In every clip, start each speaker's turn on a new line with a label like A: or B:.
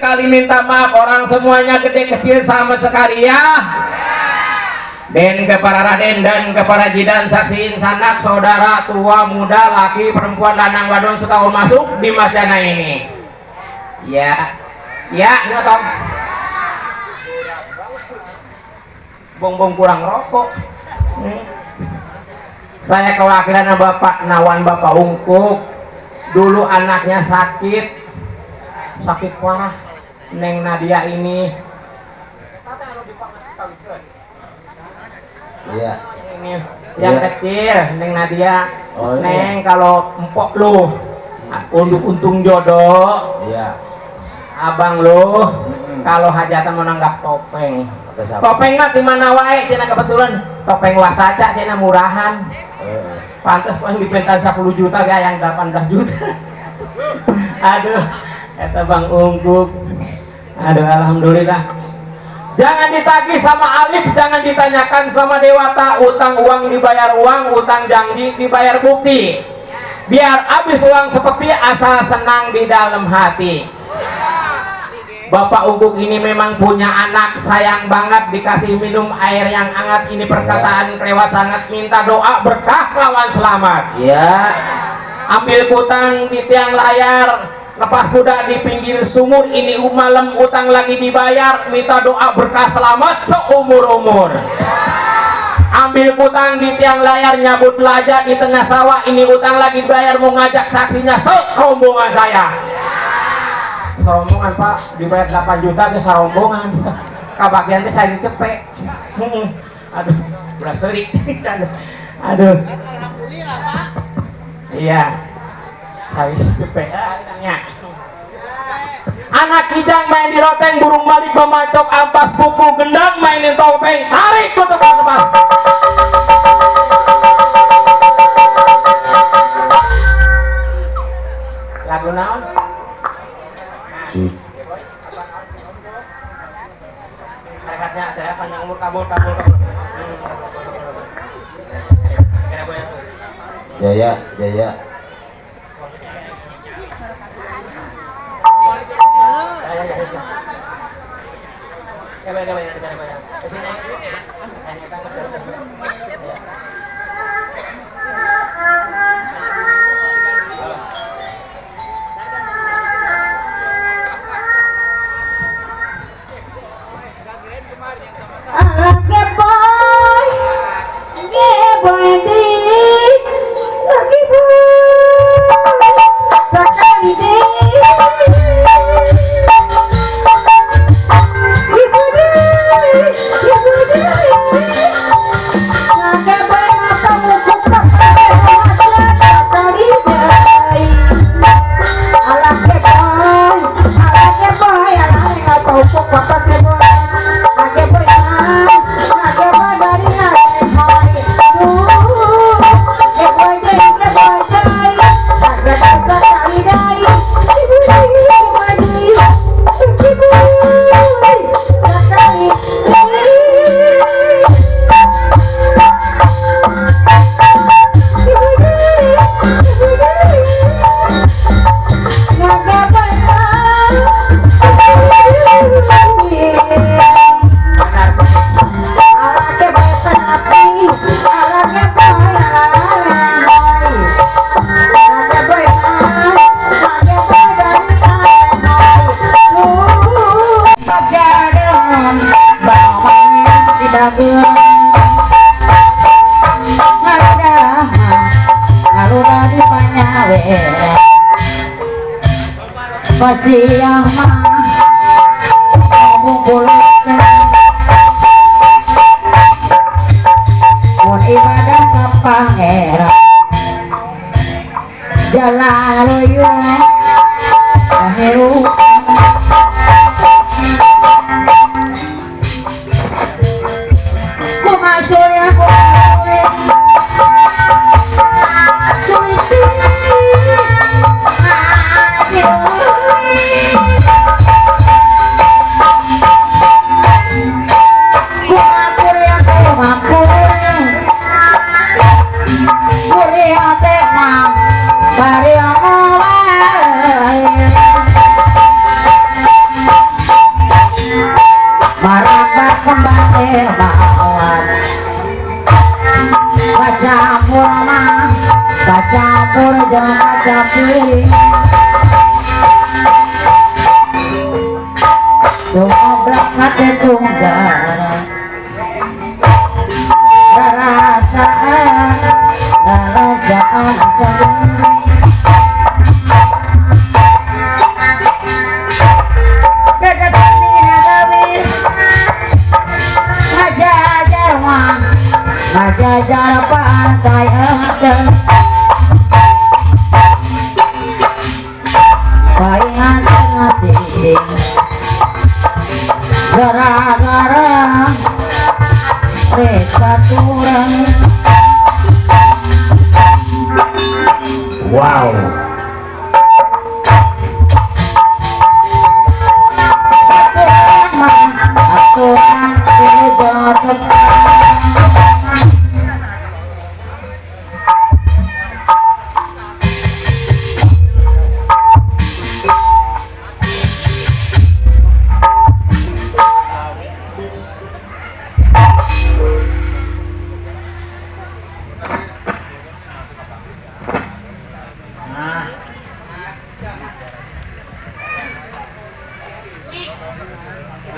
A: sekali minta maaf orang semuanya gede kecil sama sekali ya. Dan kepada Raden dan kepada Jidan saksiin sanak saudara tua muda laki perempuan lanang wadon setahun masuk di masjana ini. Ya, ya, ya Tom. Bong-bong kurang rokok. Saya kewakilan Bapak Nawan Bapak Ungkuk. Dulu anaknya sakit parah. Neng Nadia ini.
B: Iya.
A: Ini yang kecil, Neng Nadia.
B: Oh,
A: Neng kalau empok lu untung jodoh.
B: Iya.
A: Abang lu kalau hajatan menanggap topeng. Topeng mah di mana wae cenah kebetulan topeng wasaca cenah murahan. Pantes paling dipentan 10 juta gak yang 18 juta. Aduh, eta Bang Ungkuk. Aduh, alhamdulillah. Jangan ditagih sama Alif, jangan ditanyakan sama Dewata. Utang uang dibayar uang, utang janji dibayar bukti. Biar habis uang seperti asal senang di dalam hati. Bapak Ungkuk ini memang punya anak sayang banget, dikasih minum air yang hangat. Ini perkataan kelewat sangat, minta doa berkah lawan selamat.
B: Ya.
A: Ambil kutang di tiang layar, lepas kuda di pinggir sumur. Ini malam utang lagi dibayar, minta doa berkah selamat seumur-umur. Ambil kutang di tiang layar, nyabut lajak di tengah sawah. Ini utang lagi dibayar, mau ngajak saksinya serombongan saya. Serombongan Pak, dibayar 8 juta ke serombongan. Kabagian teh saya cepet. Aduh, udah seri. Aduh. Iya. Saya cepet. Anak kijang main di roteng, burung malik memacok ampas, pukul gendang mainin topeng, tarik ke tempat-tempat. Lagu naon? Sehatnya saya panjang umur, kabul.
B: Jaya.
C: Siang mah ngumpul mun ibadah ka Pangeran jalan loyo aheru kumasulya kate tunggal rarasaan sendiri dekat dina gawir ngajajar mah ngajajar pantai adan palingan tengah cicing gara-gara reka turang
B: Wow.
C: aturan ini jatuh
B: Nah,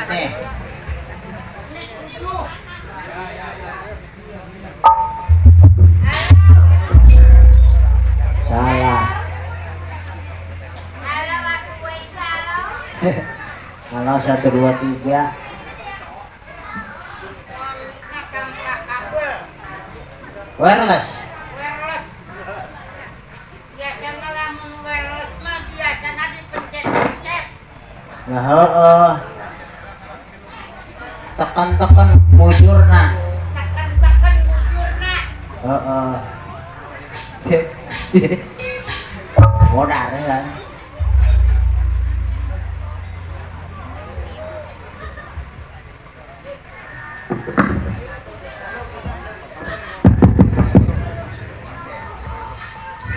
B: nih. Salah. Kalau 1 2 3. Wireless.
D: Biasanya lamun wireless mah biasanya dipencet-pencet.
B: Nah, tekan-tekan bujurna.
D: Tekan-tekan bujurna.
B: Heeh. Modar kan.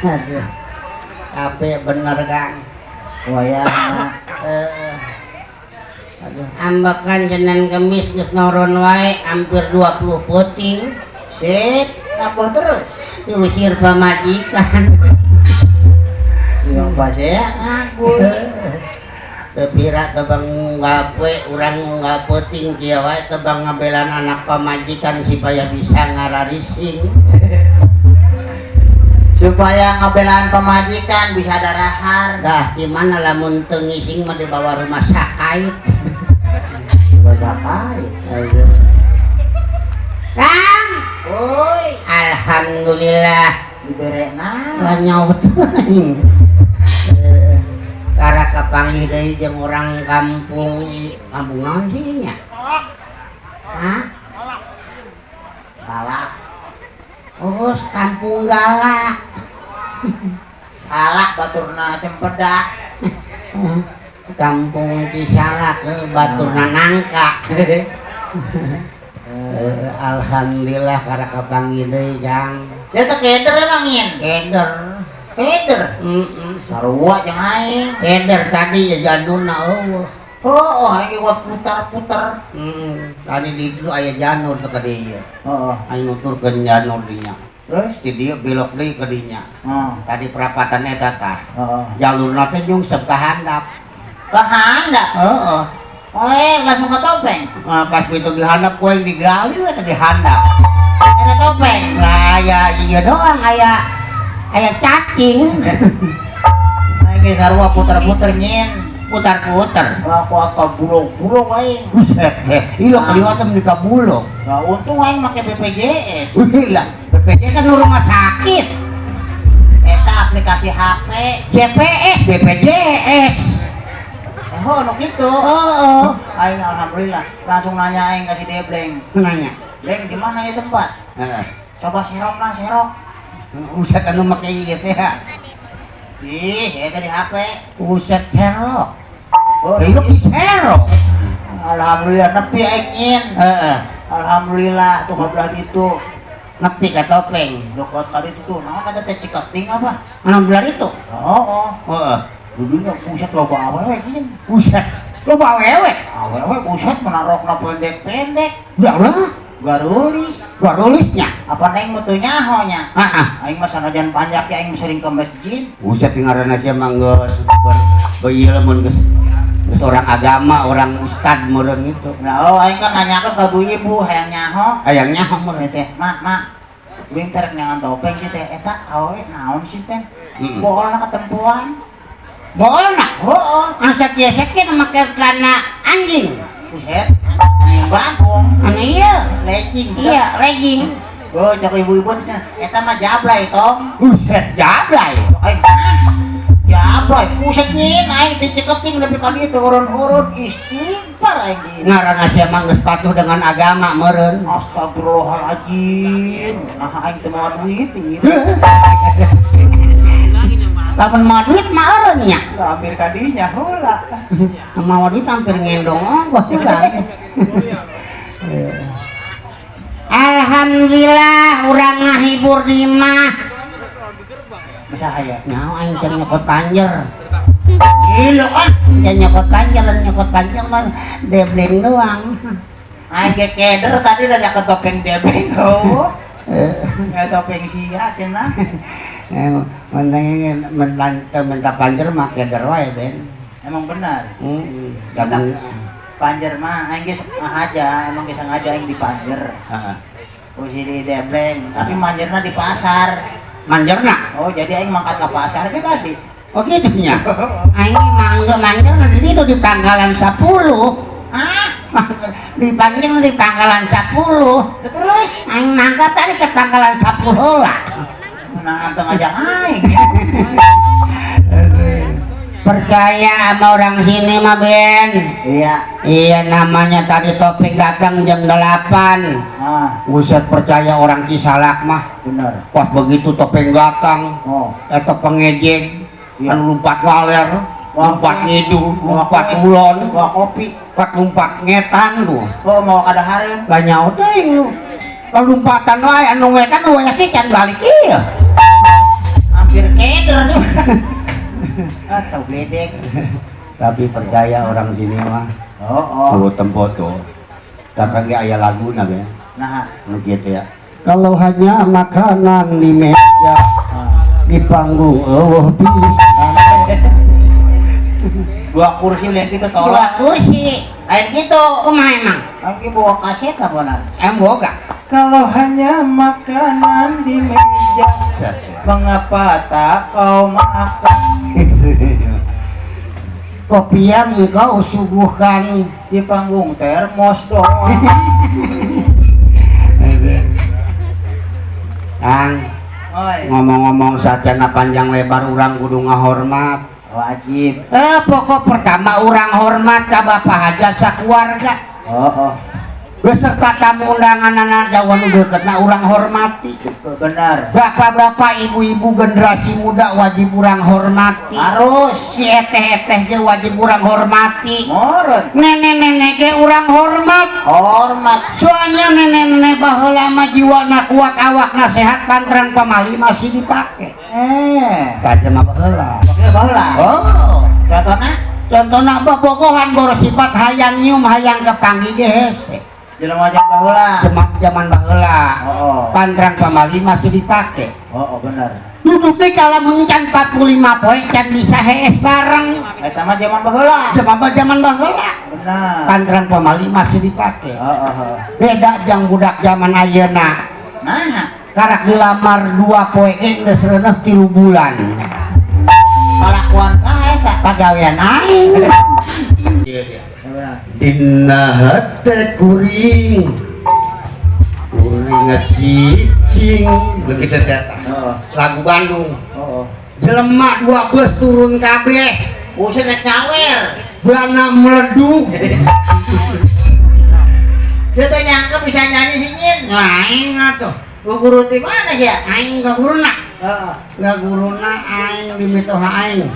B: Aduh, apa bener Kang? Wayahna, aduh,
D: Ambekan Senin Kemis geus noron wae hampir 20 puting
B: shit, nambah terus.
D: diusir pamajikan.
B: Yang pas ya nganggur.
D: Tepira tebang ngape urang ngapeting kieu wae tebang ngabelan anak pamajikan supaya bisa ngararising.
B: Supaya ngebelaan pemajikan bisa darahar.
D: Dah gimana lamun teu ngising mah dibawa rumah sakit.
B: Bahasa kaya.
D: Aduh. Kang,
B: Oi,
D: alhamdulillah
B: dibere nah.
D: lah nyaut. Kara kapanggih deui jeung urang kampung kampung naon sih nya? Hah?
B: Salah.
D: Oh, kampung Galak.
B: Salah baturna cempedak.
D: Kampung Cisalak baturna nangka. Alhamdulillah kara kapanggih deui Kang.
B: Saya teh keder emangin.
D: Keder.
B: Keder. Sarua jeung aing.
D: Keder tadi ya janurna eueuh.
B: Oh, aing buat putar-putar.
D: Tadi di dieu aya janur teh ka dieu.
B: Heeh.
D: Aing nuturkeun janur dinya.
B: Terus?
D: Di dieu belok deui ka dinya.
B: Heeh.
D: Tadi perapatan eta tah.
B: Heeh.
D: Jalurna teh nyungsep ka handap.
B: Kehandap.
D: Heeh.
B: Oh, langsung ke topeng.
D: Nah, pas itu di handap kowe yang digali we teh di handap.
B: Ada topeng.
D: Lah aya ieu doang aya cacing.
B: Aing ge sarua putar-putar nyin.
D: Putar-putar.
B: Laku aka bulog-bulog aing.
D: Buset teh. Ilo kaliwat teh menika bulog.
B: Nah, untung aing make BPJS.
D: Wih lah, BPJS kan rumah sakit.
B: Eta aplikasi HP.
D: JPS, BPJS.
B: Oh, nu kitu.
D: Oh,
B: Aing alhamdulillah langsung nanya aing ka si Debleng.
D: nanya.
B: Bleng, di mana ya tempat? Coba serok lah, serok.
D: Uset anu make ieu teh.
B: Ih, eta di HP.
D: Uset Sherlock.
B: Oh,
D: Ieu ki Sherlock.
B: alhamdulillah nepi aing nyin.
D: Heeh.
B: Alhamdulillah tuh kabelah gitu.
D: Nepi ka topeng.
B: Dekat kali itu tuh, nah kata teh cikating apa?
D: Anu belar itu.
B: Oh,
D: Heeh.
B: dulunya buset loba awewe gin.
D: Uset. Loba awewe.
B: Awewe buset menarokna pendek-pendek.
D: Ya Allah,
B: Garulis.
D: gua nulisnya.
B: Apa neng mutu nyahonya?
D: Heeh.
B: Aing mah sanajan panjak ya aing sering ke masjid.
D: Uset ngaranna sia mah geus beuyeul mun geus Terus orang agama, orang ustad meureun itu.
B: Nah, oh aing kan nanyakeun ka bu ibu hayang nyaho.
D: Hayang nyaho meureun.
B: Teh, mak, winter nyangan topeng kieu teh eta awe naon sih teh? Boolna ketempuan.
D: Boolna? Heueuh, asa kieu sakit make celana anjing.
B: Buset. Yang bagong.
D: Anu ieu,
B: Legging.
D: iya, legging.
B: Oh, cak ibu-ibu teh cenah, eta mah jablay tong.
D: Buset, jablay.
B: Aing jablay, buset nyin aing diceketing lebih ka dieu teh urun-urun istighfar aing di.
D: Ngaranna sia mah geus patuh dengan agama meureun.
B: Astagfirullahaladzim. Nah aing teh mau duit ieu.
D: Lamun mau duit mah eureun nya.
B: Lah ambil ka dinya heula.
D: Mau duit hampir ngendong ongkos juga. Alhamdulillah urang ngahibur di mah.
B: Bisa aya.
D: Nyaho aing can nyokot panjer.
B: Gila kan.
D: Can nyokot panjer mah debleng doang.
B: Aing ge keder tadi udah nyaket topeng debeng kau. Topeng sia cenah.
D: Minta panjer mah keder wae Ben.
B: Emang benar. Panjer mah aing ge sengaja, emang ge sengaja aing dipanjer.
D: Heeh.
B: Posisi di debleng, tapi manjerna di pasar.
D: Manjerna?
B: Oh, jadi aing mangkat ke pasar ge tadi.
D: Oh gitu nya. Aing manjer di itu di Pangkalan 10.
B: Hah?
D: Dipanggil di Pangkalan 10.
B: Terus
D: Aing mangkat tadi ke Pangkalan 10 lah.
B: menang anteng aja aing.
D: Percaya sama orang sini mah Ben. Iya namanya tadi topeng datang jam 8. Buset percaya orang Cisalak mah.
B: Bener.
D: Pas begitu topeng datang. Eta pengejek. Anu lumpat ngaler, lumpat ngidul, lumpat ulon,
B: kopi,
D: lumpat ngetan tuh.
B: Oh mau kada hareun.
D: Lah nyaho teuing lu. Lompatan wae anu ngetan nu aya can balik ieu.
B: Hampir keder. Cau bledek.
D: Tapi percaya orang sini mah. Kalau tempo tuh. Tak kage aya laguna be.
B: Nah,
D: nu kieu teh ya. Kalau hanya makanan di meja di panggung eueuh pisan.
B: 2 kursi lain kita tolak.
D: 2 kursi.
B: Lain gitu.
D: Kumaha emang?
B: Lagi bawa kaset apa benar?
D: Boga.
B: Kalau hanya makanan di meja, mengapa tak kau makan?
D: Kopi yang engkau suguhkan
B: Di panggung termos doang.
D: Kang, ngomong-ngomong satana panjang lebar urang kudu ngahormat.
B: Wajib.
D: Pokok pertama urang hormat ka bapak hajat sakeluarga. Beserta tamu undangan anak jawa nu deuketna urang hormati.
B: Benar.
D: Bapak-bapak, ibu-ibu generasi muda wajib urang hormati.
B: Harus.
D: Si eteh-eteh ge wajib urang hormati.
B: Moreun.
D: Nenek-nenek ge urang hormat.
B: Hormat.
D: Soalnya nenek-nenek baheula mah jiwana kuat, awakna sehat, pantran pamali masih dipake. Kaca mah baheula.
B: Baheula.
D: Oh,
B: Contohna
D: bobogohan bersifat hayang nyium, hayang kepanggih ge hese.
B: jelema baheula.
D: Zaman baheula. Pantran pamali masih dipake.
B: Benar.
D: Duduk di kalamun can 45 poe can bisa hees bareng.
B: Eta mah zaman baheula.
D: Zaman baheula.
B: Benar.
D: Pantran pamali masih dipake. Beda jang budak zaman ayeuna.
B: Nah,
D: Karak dilamar 2 poe ge geus reuneuh 3 bulan.
B: kalakuan saha eta?
D: Pagawean aing. Dina hate kuring cicing begitu teh. Lagu Bandung. Jelema 12 turun kabeh.
B: Buset nek nyawer.
D: Bana meleduk.
B: Saya teh nyangka bisa nyanyi sih Nyin.
D: Aing atuh.
B: Guru di mana ya?
D: Aing gak guruna. Gak guruna aing di mitoha aing.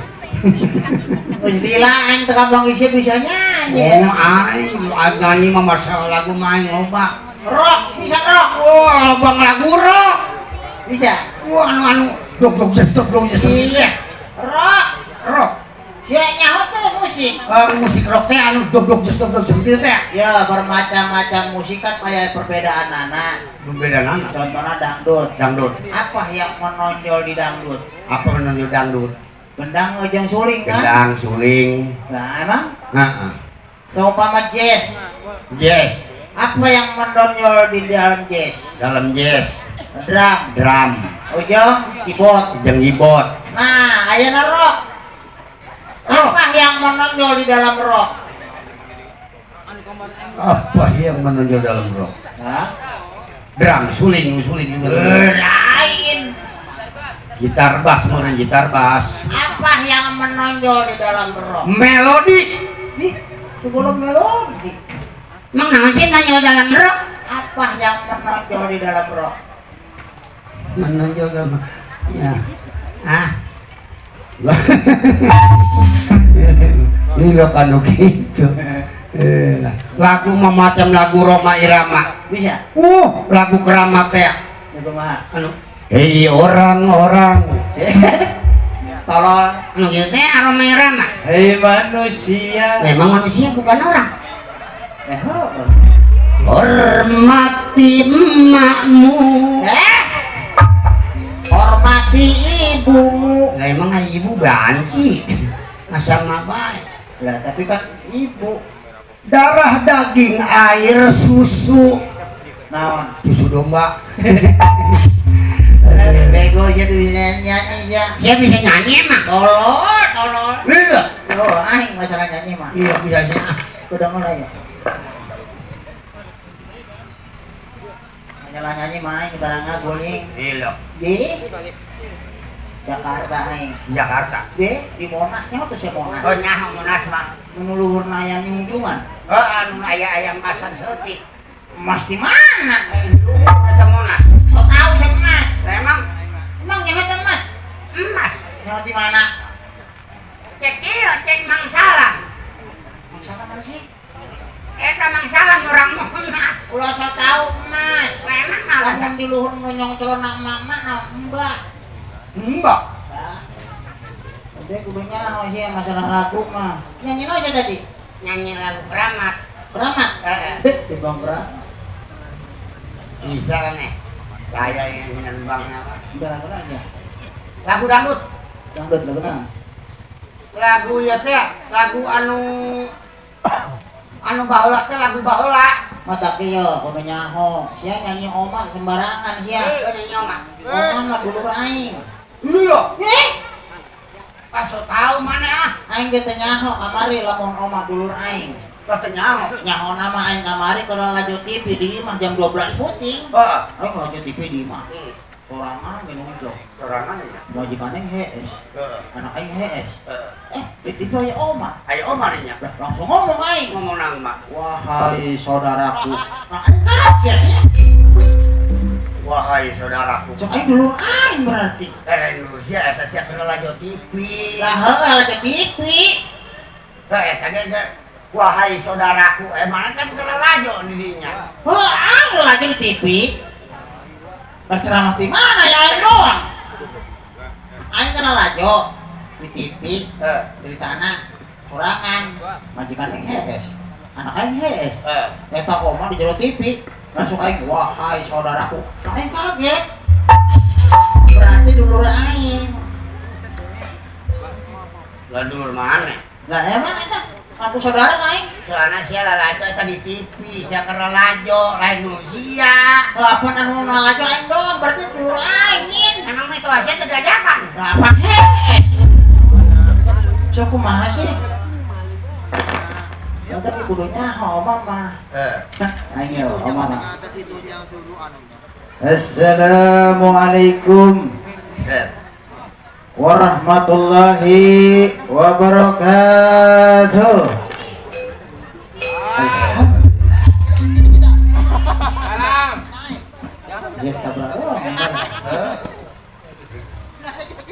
B: Gila aing teu gampang isi bisa nyanyi.
D: Aing nyanyi mah masalah lagu main loba.
B: Rock, bisa rock.
D: Loba lagu rock.
B: Bisa.
D: Anu dog iya. Rock.
B: Sia nyaho teh musik.
D: Musik rock teh anu dog teh.
B: Ya, bermacam-macam musik kan kayak perbedaan anak.
D: Contohnya
B: Contohnya dangdut.
D: dangdut.
B: Apa yang menonjol di dangdut?
D: Apa menonjol dangdut?
B: Gendang jeung suling kan?
D: Gendang, suling.
B: Nah, emang
D: Heeh.
B: seumpama jazz,
D: Jazz,
B: apa yang menonjol di dalam jazz?
D: dalam jazz,
B: Drum,
D: drum,
B: ujung, keyboard.
D: jeung keyboard.
B: Nah, ayeuna rock. Apa yang menonjol di dalam rock?
D: Apa yang menonjol dalam rock?
B: Hah?
D: Drum, suling juga.
B: Lain.
D: Gitar bass, meureun gitar bass.
B: Apa yang menonjol di dalam rock?
D: Melodi.
B: Ih, sebelum melodi.
D: Emang naon sih nonjol dalam rock?
B: Apa yang menonjol di dalam rock?
D: Menonjol dalam ya. Ah. Ini lo kan gitu. Lagu mah macam lagu Roma Irama.
B: Bisa?
D: Lagu keramat ya.
B: Itu mah.
D: Anu, hei orang-orang.
B: Tolol.
D: Anu gitu teh Roma Irama.
B: Hei manusia.
D: Memang manusia bukan orang.
B: Oh.
D: Hormati emakmu.
B: Hormati ibumu.
D: Lah emang ibu banci. Sama baik.
B: Lah tapi kan ibu.
D: Darah, daging, air, susu.
B: Naon?
D: Susu domba.
B: Bego aja tuh bisa nyanyi ya.
D: Dia bisa nyanyi emang.
B: Tolol.
D: Iya.
B: Oh, aing masalah nyanyi mah.
D: Iya bisa sih.
B: Udah mulai ya. Masalah nyanyi mah aing barangnya guling
D: Iya.
B: di Jakarta aing.
D: Jakarta.
B: Di Monasnya atau si Monas?
D: Oh nyaho Monas mah.
B: Menuluhur nayang nyungcungan.
D: Oh anu aya ayam masan seutik.
B: Mas di mana?
D: Di luhur eta Monas.
B: So tahu saya Mas.
D: Emang
B: Nyaho Mas.
D: emas.
B: Nyaho di mana?
D: Cek ieu cek Mang Salam.
B: Masalah mana sih?
D: Eta Mang Salam orang Monas.
B: Ulah so tahu Mas.
D: Emang naon?
B: Lamun di luhur ngonyong celana mama nah mbak.
D: Mbak.
B: Dia kudu nyaho sih masalah lagu mah. Nyanyi naon sih tadi?
D: Nyanyi lagu keramat.
B: Keramat. Timbang keramat.
D: Bisa kan nih. Saya yang nyembangnya.
B: Udah lagu aja.
D: Lagu dangdut.
B: Dangdut lagu naon?
D: Lagu ya teh lagu anu baheula teh lagu baheula.
B: Mata kieu kudu nyaho. Sia nyanyi oma sembarangan sia.
D: Nyanyi mah.
B: Oma mah dulur aing.
D: Iya. Pas tahu mana ah.
B: Aing ge teh nyaho kamari lamun oma dulur aing.
D: Pas nyaho.
B: Nyaho nama aing kamari kalau laju TV di imah jam 12 puting.
D: Heeh.
B: Aing laju TV di imah. Sorangan menunjuk.
D: Sorangan ya.
B: Majikan aing hees.
D: Heeh.
B: Anak aing hees.
D: Heeh.
B: Di TV aya oma.
D: Ayo omah nya.
B: Lah langsung ngomong aing.
D: Ngomong nang mah.
B: Wahai saudaraku. Nah, aing kaget ya.
D: Wahai saudaraku.
B: Cok aing dulur aing berarti.
D: Indonesia eta sia kana lajo TV.
B: Lah heuh lagi TV.
D: Eta ge wahai saudaraku, emang kan kana lajo di dinya.
B: Heuh aing lagi di TV. Lah ceramah di mana ya aing doang. Aing kenal lajo di TV. Ceritana sorangan majikan aing hees. Anak aing hees. Eta oma di jero TV. Langsung aing wahai saudaraku. Aing kaget. Berarti dulur aing.
D: Lah dulur mana?
B: Lah emang eta aku saudara aing.
D: Soalnya sia lalajo eta di TV, sia kana lajo lain nu sia.
B: Apa anu nalajo aing doang berarti dulur aing.
D: Emang itu asia teu diajakan.
B: Lah apa hees. Sok kumaha sih? Ya tapi kudunya oma mah. Ayo oma mah. Assalamualaikum warahmatullahi wabarakatuh.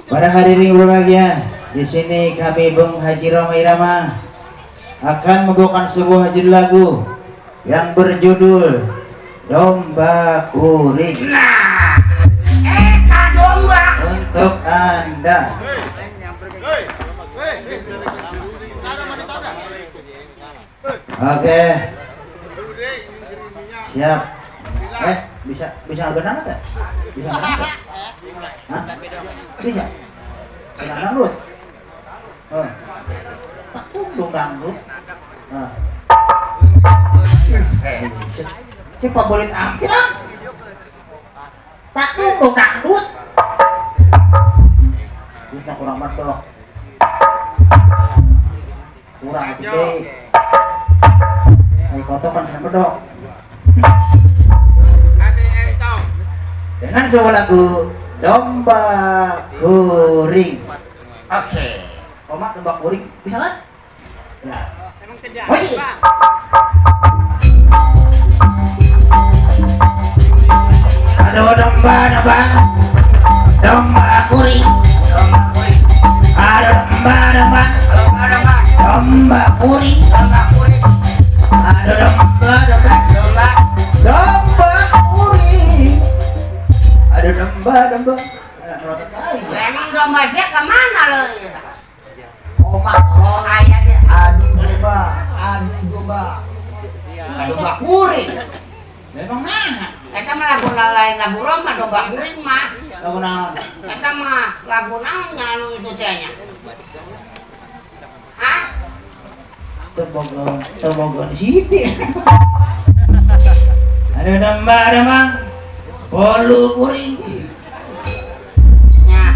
B: Para hadirin berbahagia, di sini kami Bung Haji Roma Irama akan membawakan sebuah judul lagu yang berjudul Domba Kuring.
D: Nah, eta domba
B: Untuk Anda. Oke. Siap. Bisa benar enggak? Bisa benar enggak? Hah? Bisa. Benar dangdut. Tak tunggu dangdut. Cik favorit apa sih lah? Tak tunggu dangdut. Duitnya kurang medok. Kurang aja deh. Ayo foto kan sama medok. Dengan sebuah lagu Domba Kuring. Oke. Oma domba kuring bisa kan? Ya. Masih. Aduh domba kuring. Aduh domba kuring. Aduh domba kuring. Aduh domba. Melotot lagi.
D: Emang domba sih kemana lo?
B: Oma kalau ayah dia aduh domba.
D: Domba kuring.
B: Memang nah.
D: Eta mah lagu lain lagu Roma domba kuring mah.
B: Lagu naon?
D: Eta mah lagu naon anu itu teh nya. Hah?
B: Tebogon siti. Ada domba. Bolu kuring.
D: Ya.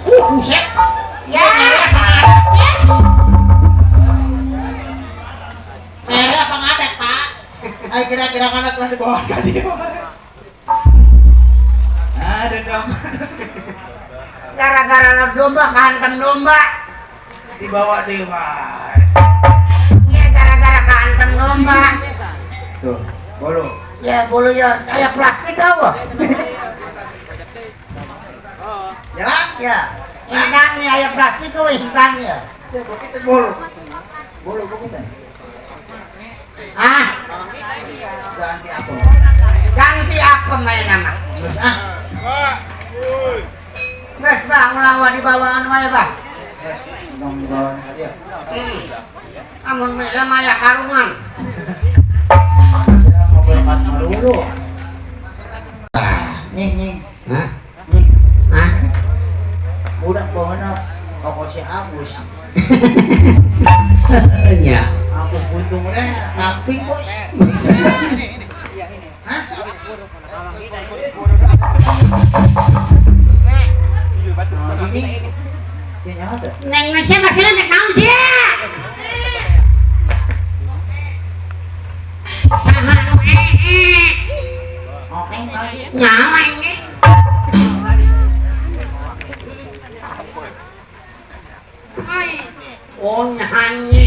B: Buset.
D: Ya.
B: Merah apa ngadak, Pak? Ay kira-kira mana telah dibawa ke dia. Ada domba.
D: Gara-gara lagu domba kehantam domba.
B: Dibawa dewa.
D: Iya gara-gara kehantam domba.
B: Tuh, bolu.
D: Ya bolu ya kayak plastik apa?
B: Jalan?
D: Ya. Intannya ya plastik tuh intannya.
B: Saya begitu bolu. Bolu begitu.
D: Ah,
B: Ganti apa?
D: ganti apa main nama?
B: Terus
D: Wes bang, lawa di bawaan wae bang.
B: Terus dong di bawah dia.
D: Amun maya maya karungan.
B: Saya mau berempat marulu. Nying.
D: Hah?
B: Nying.
D: Hah?
B: Budak pohonnya koko si Agus.
D: Iya.
B: Aku buntungnya namping bos. Hah? Nah, ini kayaknya ada.
D: Neng masih nek kamu sih. Sahan
B: Oke, kasih.
D: nyala ini. Oh nyanyi.